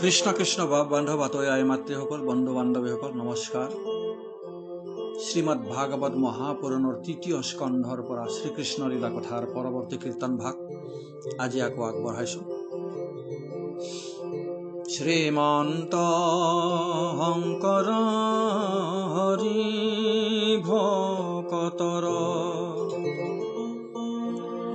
কৃষ্ণ কৃষ্ণ বান্ধৱ আতয়াই মাতৃসকল বন্ধু বান্ধৱীসকল নমস্কাৰ। শ্ৰীমদ ভাগৱত মহাপুৰাণৰ তৃতীয় স্কন্ধৰ পৰা শ্ৰীকৃষ্ণ লীলা কথাৰ পৰৱৰ্তী কীৰ্তন ভাগ আজি আকৌ আগবঢ়াইছো। শ্ৰীমন্ত শংকৰ হৰি ভকতৰ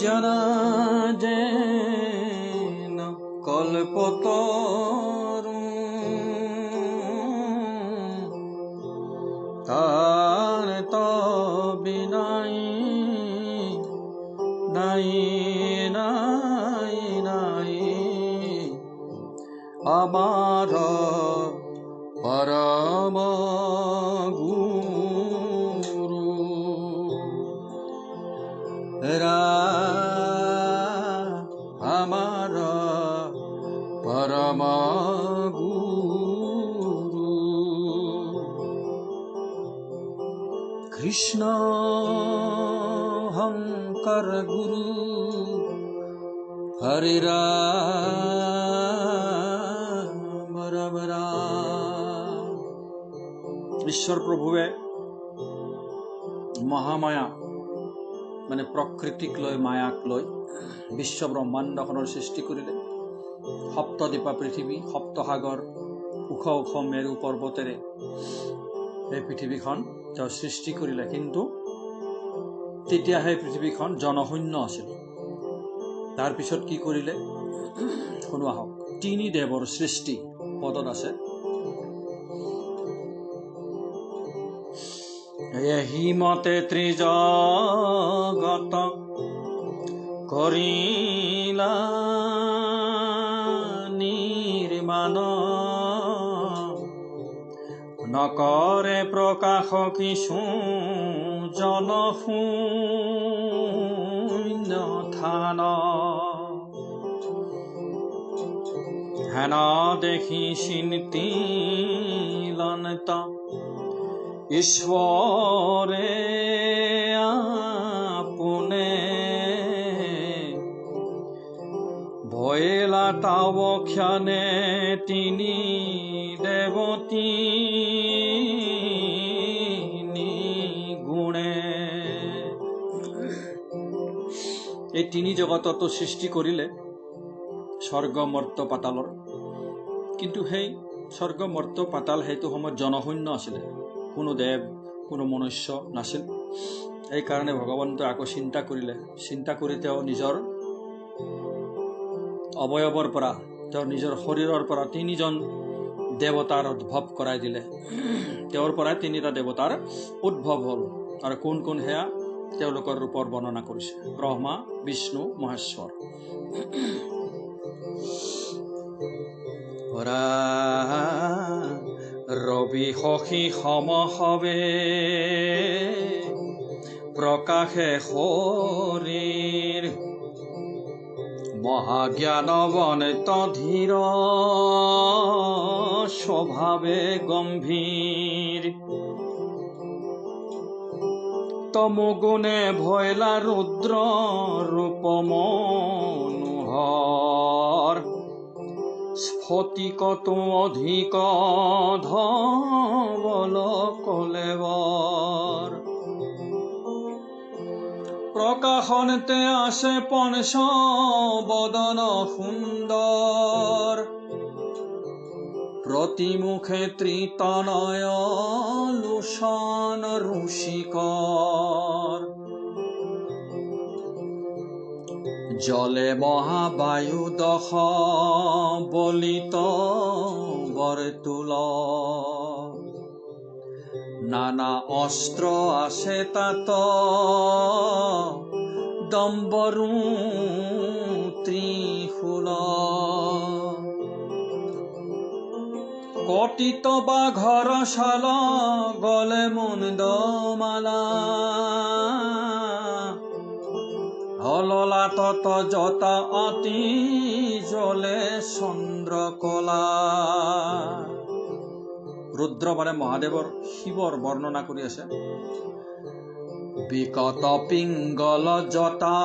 জনাৰ্দন কল্পতৰু তাৰ বিনাই নাই নাই নাই আমাৰ পৰম গুৰু আমাৰ পৰম গুৰু কৃষ্ণ শংকৰ গুৰু হৰে ৰাম ৰাম ৰাম। ঈশ্বৰ প্ৰভুৱে মহামায়া মানে প্ৰকৃতিক লৈ মায়াক লৈ বিশ্ব ব্ৰহ্মাণ্ডখনৰ সৃষ্টি কৰিলে। সপ্তদ্বীপা পৃথিৱী, সপ্তসাগৰ, ওখ ওখ মেৰু পৰ্বতেৰে এই পৃথিৱীখন তেওঁ সৃষ্টি কৰিলে। কিন্তু তেতিয়া সেই পৃথিৱীখন জনশূন্য আছিল। তাৰপিছত কি কৰিলে শুনো আহক। তিনি দেৱৰ সৃষ্টি পদত আছে, এহিমতে ত্ৰিজগত কৰিলা নিৰ্মাণ, নকৰে প্ৰকাশ কিছু জনশূন্য থান, হেন দেখি চিন্তিলন্ত ঈশ্বৰে আপোনে, ভয়লা তাব ক্ষণে তিনি দেৱতী গুণে। এই তিনি জগততো সৃষ্টি কৰিলে স্বৰ্গ মৰ্ত্য পাতালৰ। কিন্তু সেই স্বৰ্গ মৰ্ত্য পাতাল সেইটো সময়ত জনশূন্য আছিলে, কোনো দেৱ কোনো মনুষ্য নাছিল। এইকাৰণে ভগৱন্তই আকৌ চিন্তা কৰিলে। চিন্তা কৰি তেওঁ নিজৰ অৱয়ৱৰ পৰা, তেওঁৰ নিজৰ শৰীৰৰ পৰা তিনিজন দেৱতাৰ উদ্ভৱ কৰাই দিলে। তেওঁৰ পৰাই তিনিটা দেৱতাৰ উদ্ভৱ হ'ল। আৰু কোন কোন সেয়া তেওঁলোকৰ ৰূপৰ বৰ্ণনা কৰিছে, ব্ৰহ্মা, বিষ্ণু, মহেশ্বৰ। ৰবি শশী সমহবে প্ৰকাশে শৰীৰ, মহাজ্ঞানৱন্ত ধীৰ স্বভাৱে গম্ভীৰ, তমগুণে ভয়লা ৰুদ্ৰ ৰূপ মনোহৰ, স্ফটিকতো অধিক ধবল কলেবৰ, প্ৰকাশনতে আছে পঞ্চ বদন সুন্দৰ, প্ৰতিমুখে ত্ৰিতনয় লোচন ৰুচিকৰ, জলে মহাবায়ু দশ বলিত বৰতুল, নানা অস্ত্ৰ আছে তাত দম্বৰু ত্ৰিশূল, কটিত বাঘৰ ছাল গলে মুণ্ডমালা, হললাটত জটা অতি জলে চন্দ্ৰকলা। ৰুদ্ৰ মানে মহাদেৱৰ, শিৱৰ বৰ্ণনা কৰি আছে। বিকট পিঙ্গল জটা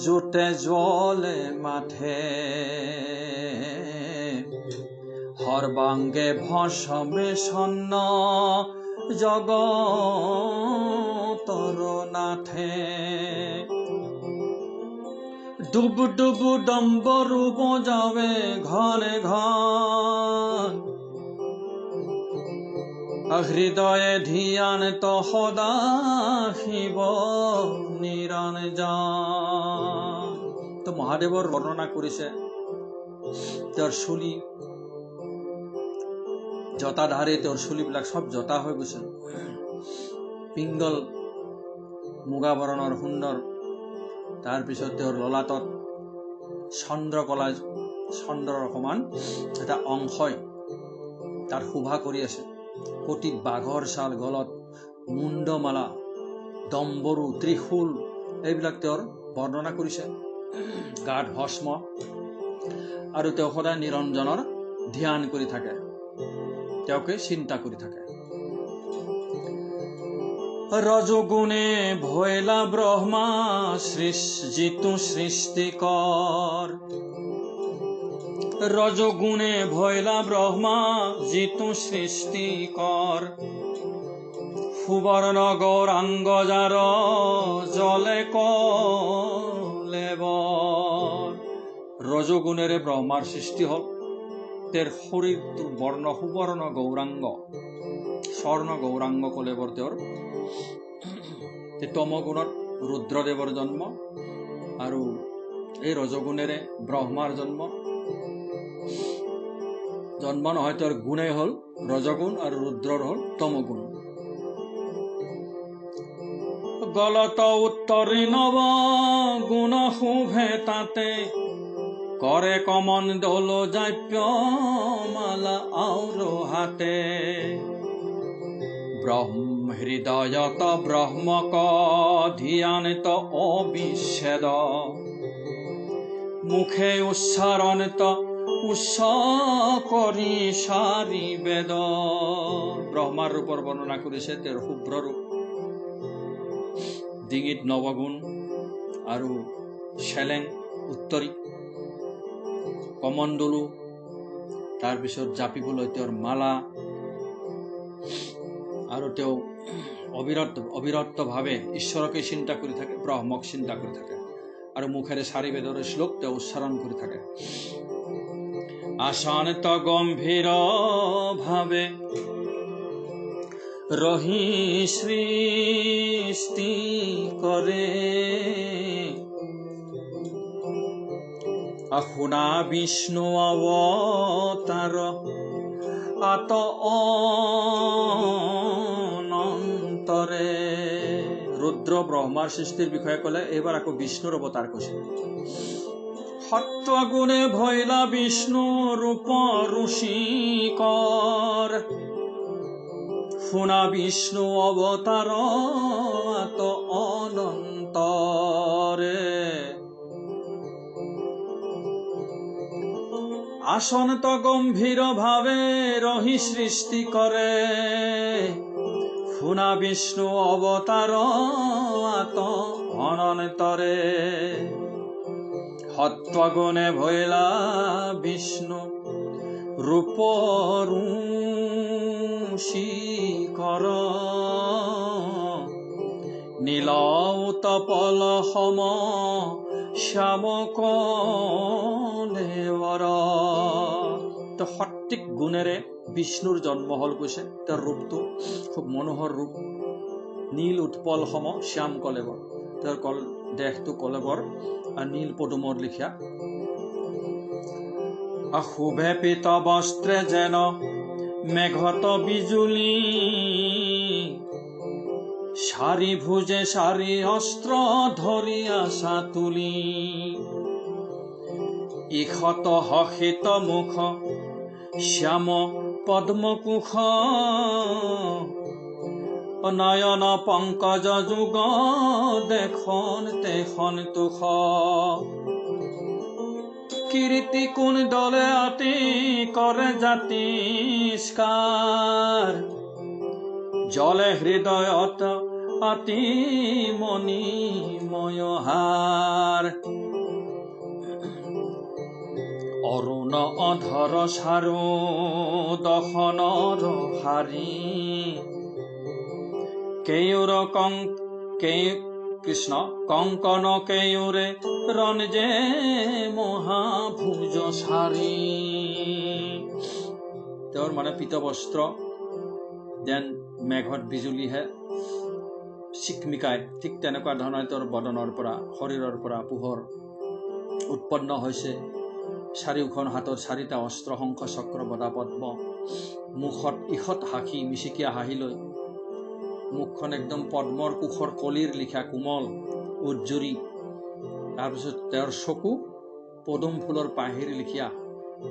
জুটে জলে মাঠে সর্বাঙ্গে ভসমে সন্ন জগতর নাথে ডুব ডুব ডম্বরু বজাবে ঘনে ঘন হৃদয়ে ধ্যান তো সদা শিব নিৰঞ্জন। তো মহাদেৱৰ বৰ্ণনা কৰিছে তেওঁৰ চুলি জটাধাৰী, তেওঁৰ চুলিবিলাক চব জটা হৈ গৈছে, পিংগল মুগা বৰণৰ সুন্দৰ। তাৰপিছত তেওঁৰ ললাটত চন্দ্ৰকলা, চন্দ্ৰৰ অকমান এটা অংশই তাৰ শোভা কৰি আছে। কটিত বাঘৰ ছাল, গলত মুণ্ডমালা, দম্বৰু, ত্ৰিশূল, এইবিলাক তেওঁৰ বৰ্ণনা কৰিছে। গাত ভস্ম, আৰু তেওঁ সদায় নিৰঞ্জনৰ ধ্যান কৰি থাকে, তেওঁকে চিন্তা কৰি থাকে। ৰজগুণে ভৈলা ব্ৰহ্মা যিটো সৃষ্টিকৰ, ৰজগুণে ভৈলা ব্ৰহ্মা যিটো সৃষ্টিকৰ, সুবৰ্ণ গৌৰাঙ্গ যাৰ জলে কলেবৰ। ৰজগুণেৰে ব্ৰহ্মাৰ সৃষ্টি হ'ল, তেওঁৰ শৰীৰটোৰ বৰ্ণ সুবৰ্ণ গৌৰাঙ্গ, স্বৰ্ণ গৌৰাঙ্গ কলেবৰ তেওঁৰ। তমগুণত ৰুদ্ৰদেৱৰ জন্ম, আৰু এই ৰজগুণেৰে ব্ৰহ্মাৰ জন্ম নহয়, তেওঁৰ গুণেই হ'ল ৰজগুণ আৰু ৰুদ্ৰৰ হ'ল তমগুণ। গলত উত্তৰি নৱ গুণ শুভে তাতে, কৰে কমণ্ডল জাপ্য মালা আউৰ হাতে। হৃদয়ত ব্ৰহ্মক ধ্যানত অবিচ্ছেদ, মুখে উচ্চাৰণত উচ্চ কৰি সাৰি বেদ। ব্ৰহ্মাৰ ৰূপৰ বৰ্ণনা কৰিছে, তেওঁৰ শুভ্ৰ ৰূপ, ডিঙিত নৱগুণ আৰু চেলেং উত্তৰি, কমণ্ডলু, তাৰপিছত জাপিবলৈ তেওঁৰ মালা, আৰু তেওঁ অবিৰতভাৱে ঈশ্বৰকে চিন্তা কৰি থাকে, ব্ৰহ্মক চিন্তা কৰি থাকে, আৰু মুখেৰে চাৰি বেদৰ শ্লোক তেওঁ উচ্চাৰণ কৰি থাকে। আশান্ত গম্ভীৰ ভাৱে ৰহি সৃষ্টি কৰে, শুনা বিষ্ণু অৱতাৰ আত অনন্তৰে। ৰুদ্ৰ ব্ৰহ্মাৰ সৃষ্টিৰ বিষয়ে ক'লে, এইবাৰ আকৌ বিষ্ণুৰ অৱতাৰ কৈছে। সত্ত্বগুণে ভৈলা বিষ্ণু ৰূপ ঋষিকৰ, শুনা বিষ্ণু অৱতাৰ আত অনন্তৰে। আসন্ত গম্ভীৰ ভাবে ৰহি সৃষ্টি কৰে, শুনা বিষ্ণু অবতাৰ আত অনন্তৰে। সত্ত্বগুণে ভৈলা বিষ্ণু ৰূপ ঋষিকৰ, নীল উতপল সম শ্যামক দেৱৰ। তো সত্ত্বিক গুণেৰে বিষ্ণুৰ জন্ম হ'ল কৈছে। তেওঁৰ ৰূপটো খুব মনোহৰ ৰূপ, নীল উৎপল সম শ্যাম কলেবৰ। তেওঁৰ দেহটো কলেবৰ আৰু নীল পদুমৰ লিখীয়া। শুভে পীত বস্ত্ৰে যেন মেঘত বিজুলি, সারি ভুজে সারি অস্ত্র ধরিয়া সাতুলি। ইখত হসিত মুখ শ্যাম পদ্মকুশ, নয়ন পঙ্কজ যুগ দেখন তেখন তুষ। কীর্তি কুণ্ডলে আতি করে জাতিষ্কার, জলে হৃদয়ত অতি মণিময় হার। অৰুণ অধৰ চাৰু দশনৰ হাৰি কেয়ুৰ কৃষ্ণ কংকন কেয়ুৰে ৰঞ্জে মহাভুজ চাৰি। তেওঁৰ মানে পীত বস্ত্ৰ যেন মেঘত বিজুলীহে চিকমিকাই, ঠিক তেনেকুৱা ধৰণৰ তেওঁৰ বদনৰ পৰা শৰীৰৰ পৰা পোহৰ উৎপন্ন হৈছে। চাৰিওখন হাতত চাৰিটা অস্ত্ৰ শংখ চক্ৰ গদা পদ্ম, মুখত ঈষৎ হাসি মিচিকীয়া হাঁহি লৈ, মুখখন একদম পদ্মৰ কোষৰ কলিৰ লিখা কোমল উজ্জুৰি। তাৰপিছত তেওঁৰ চকু পদুম ফুলৰ পাহিৰ লিখীয়া,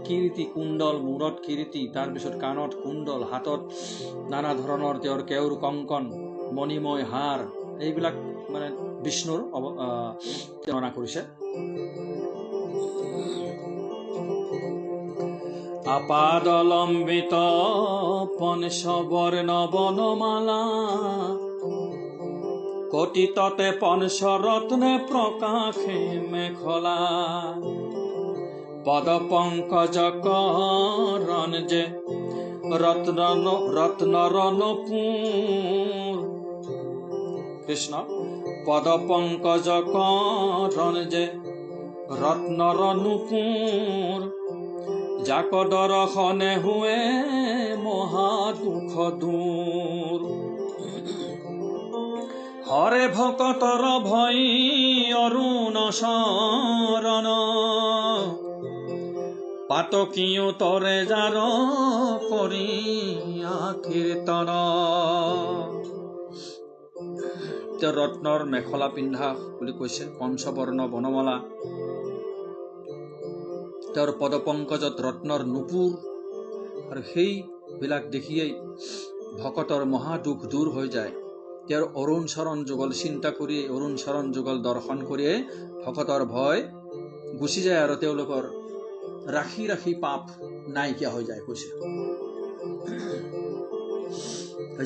কিৰীতি কুণ্ডল, মূৰত কিৰীতি, তাৰপিছত কাণত কুণ্ডল, হাতত নানা ধৰণৰ তেওঁৰ কেউৰ কংকন, মণিময় হাৰ, এইবিলাক মানে বিষ্ণুৰ বৰ্ণনা কৰিছে। আপাদলম্বিত পঞ্চবৰ্ণ বনমালা, কটিততে পঞ্চৰত্নে প্ৰকাশে মেখলা, পদ পংকজ ৰঞ্জে ৰত্নৰ নূপুৰ। কৃষ্ণ পদ পংকজ ৰঞ্জে ৰত্নৰ নূপুৰ, যাক দৰ্শনে হুৱে মহা দুখ দূৰ। হৰে ভকতৰ ভয় অৰুণ শৰণ, পাতকীয় তৰে যাৰ কৰিয়া কীৰ্তন। তেওঁ ৰত্নৰ মেখলা পিন্ধা বুলি কৈছে, পঞ্চবৰ্ণ বনমালা, তেওঁৰ পদপংকজত ৰত্নৰ নুপুৰ, আৰু সেইবিলাক দেখিয়েই ভকতৰ মহা দুখ দূৰ হৈ যায়। তেওঁৰ অৰুণ চৰণ যুগল চিন্তা কৰিয়ে, অৰুণ চৰণ যুগল দৰ্শন কৰিয়ে ভকতৰ ভয় গুচি যায় আৰু তেওঁলোকৰ ৰাশি ৰাশি পাপ নাইকিয়া হৈ যায় কৈছে।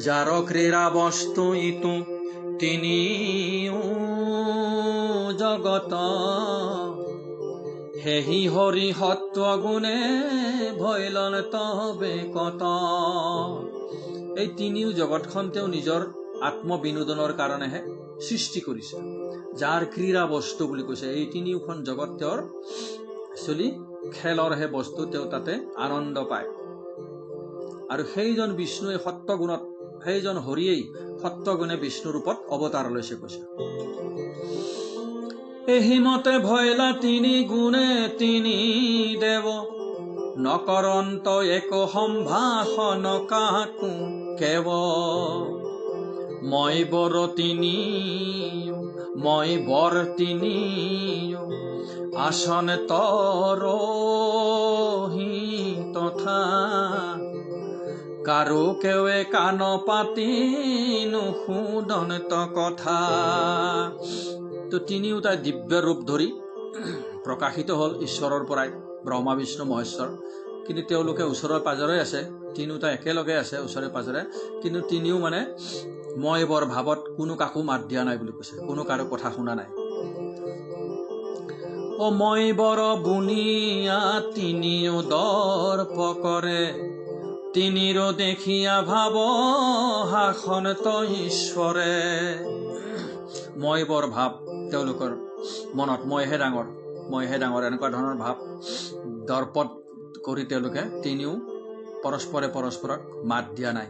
যাৰ ক্ৰীড়া বস্তু ইটো তিনি জগত, হেহি হৰি সত্ব গুণে ভৈলন তবে কত। এই তিনিও জগতখন তেওঁ নিজৰ আত্মবিনোদনৰ কাৰণেহে সৃষ্টি কৰিছে। যাৰ ক্ৰীড়া বস্তু বুলি কৈছে, এই তিনিওখন জগত তেওঁৰ একচুৱেলি খেলৰহে বস্তু, তেওঁ তাতে আনন্দ পায়। আৰু সেইজন বিষ্ণুৱে সত্যগুণত, সেইজন হৰিয়েই সত্যগুণে বিষ্ণু ৰূপত অৱতাৰ লৈছে কৈছে। এহিমতে ভৈলা তিনি গুণে তিনি দেৱ, নকৰন্ত এক সম্ভাষণ কাকো কেৱ। মই বৰ তিনি, মই বৰ তিনি, আসন তৰহি তথা, কাৰো কেৱে কাণ পাতি নুশুনন্ত কথা। তো তিনিওটা দিব্য ৰূপ ধৰি প্ৰকাশিত হ'ল ঈশ্বৰৰ পৰাই, ব্ৰহ্মা বিষ্ণু মহেশ্বৰ। কিন্তু তেওঁলোকে ওচৰে পাজৰে আছে, তিনিওটা একেলগে আছে ওচৰে পাজৰে, কিন্তু তিনিও মানে মই বৰ ভাৱত কোনো কাকো মাত দিয়া নাই বুলি কৈছে, কোনো কাৰো কথা শুনা নাই। অ মই বৰ বুনিয়া তিনিও দৰ্প কৰে, তিনিৰো দেখিয়া ভাৱ শাসন ত ঈশ্বৰে। মই বৰ ভাৱ তেওঁলোকৰ মনত, মইহে ডাঙৰ, মইহে ডাঙৰ, এনেকুৱা ধৰণৰ ভাৱ দৰ্পত কৰি তেওঁলোকে তিনিও পৰস্পৰে পৰস্পৰক মাত দিয়া নাই।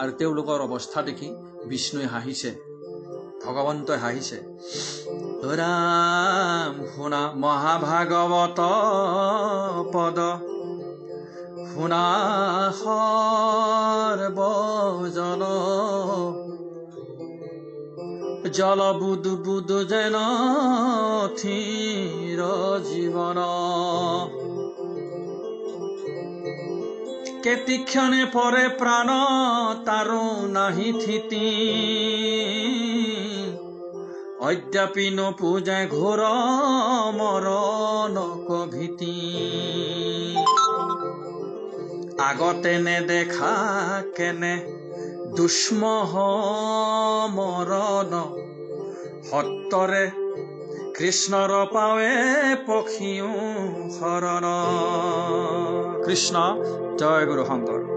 আৰু তেওঁলোকৰ অৱস্থা দেখি বিষ্ণুৱে হাঁহিছে, ভগৱন্তই হাঁহিছে। ৰাম শুনা মহাভাগৱত পদ, শুনা সৰ্বজন, জল বুদু বুদু যেন থিৰ জীৱন। কেতিক্ষণে পৰে প্ৰাণ তাৰো নাহি থিতি, অদ্যাপি নপূজে ঘোৰ মৰণ ভীতি। আগতে নেদেখা কেনে দুষ্মহ মৰণ, সত্তৰে কৃষ্ণৰ পাৱে পখিও শৰণ। কৃষ্ণ জয় গুৰু শংকৰ।